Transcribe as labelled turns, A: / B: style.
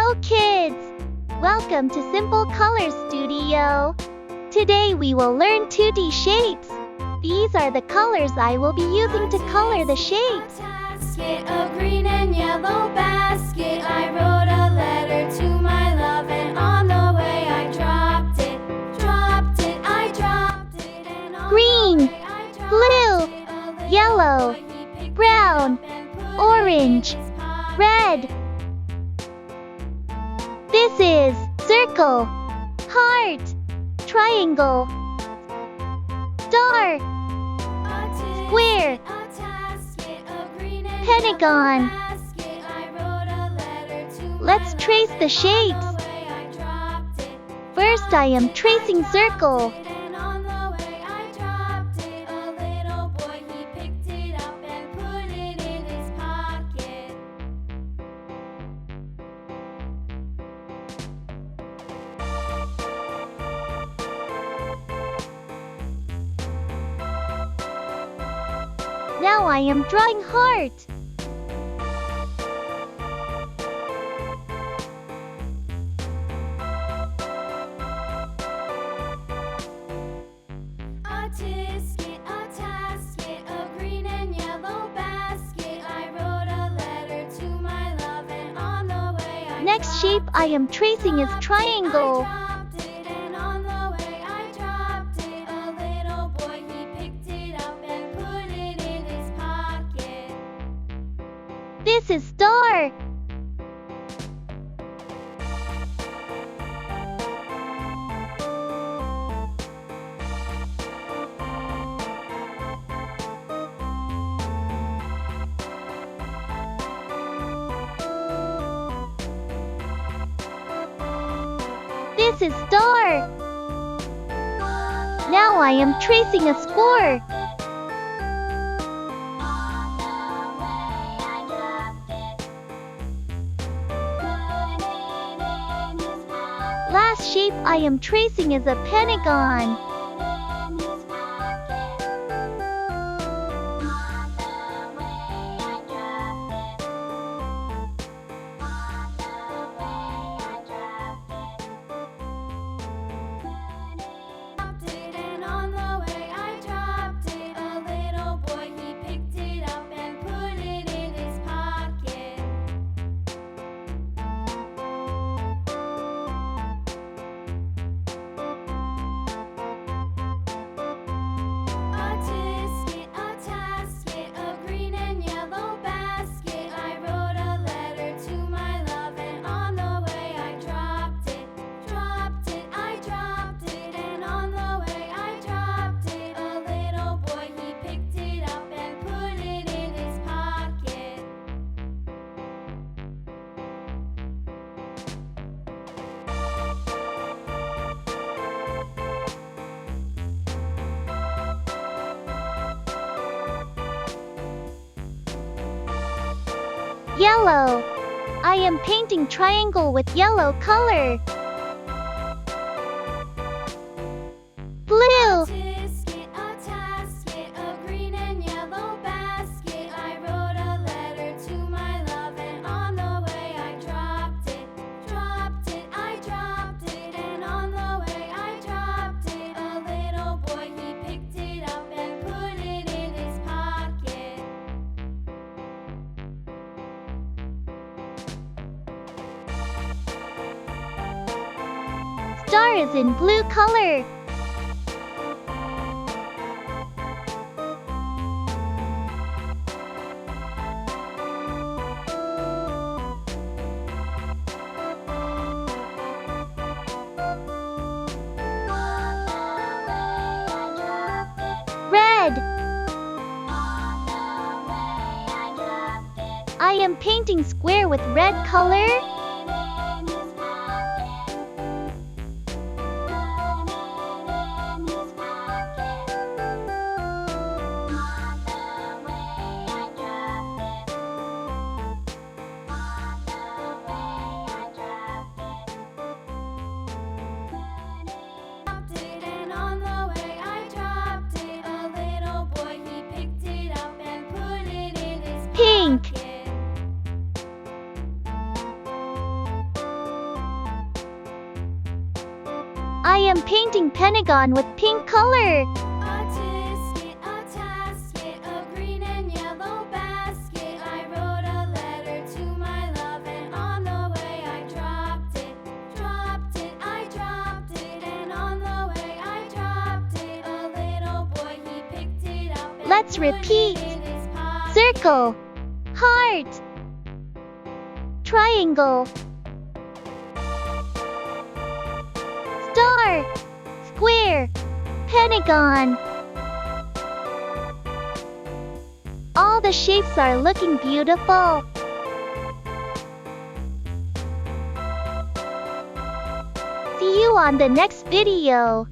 A: Hello kids! Welcome to Simple Colors Studio. Today we will learn 2D shapes. These are the colors I will be using to color the shapes.
B: A green and yellow basket. I wrote a letter to my love, and on the way I dropped it. And on
A: Green,
B: the way I dropped
A: blue,
B: it. A little
A: yellow,
B: boy, he picked
A: brown,
B: it up and put
A: orange,
B: it in his pocket.
A: red. This is circle, heart, triangle, star, square, pentagon. Let's trace the shapes. First I am tracing circle. Now I am drawing heart.
B: A green and yellow basket. I wrote a letter to my love, and on the way I
A: Next shape I am tracing is triangle.
B: and on the way I dropped it. A little boy, he picked it up and put it in his pocket.
A: This is star. This is star. Now I am tracing a score. Last shape I am tracing is a pentagon.
B: And on the way I dropped it. A little boy, he picked it up and put it in his pocket. A tasket, a green and yellow basket. I wrote a letter to my love, and on the way I dropped it. And on the way I dropped it. A little boy, he picked it up and put it in his pocket.
A: Yellow. I am painting triangle with yellow color. Blue.
B: A tasket, a green and yellow basket. I wrote a letter to my love, and on the way I dropped it. And on the way I dropped it. A little boy, he picked it up and put it in his pocket.
A: Star is in blue color. Red. I am painting square with red color.
B: And on the way I dropped it. A little boy, he picked it up and put it in his
A: Pink.
B: pocket.
A: I am painting pentagon with pink color.
B: A tisket, a tasket, a green and yellow basket. I wrote a letter to my love, and on the way I dropped it. I dropped it, and on the way I dropped it. A little boy, he picked it up and
A: Let's
B: put it
A: repeat.
B: in his pocket.
A: Circle, heart, triangle, star, square, pentagon. All the shapes are looking beautiful. See you on the next video.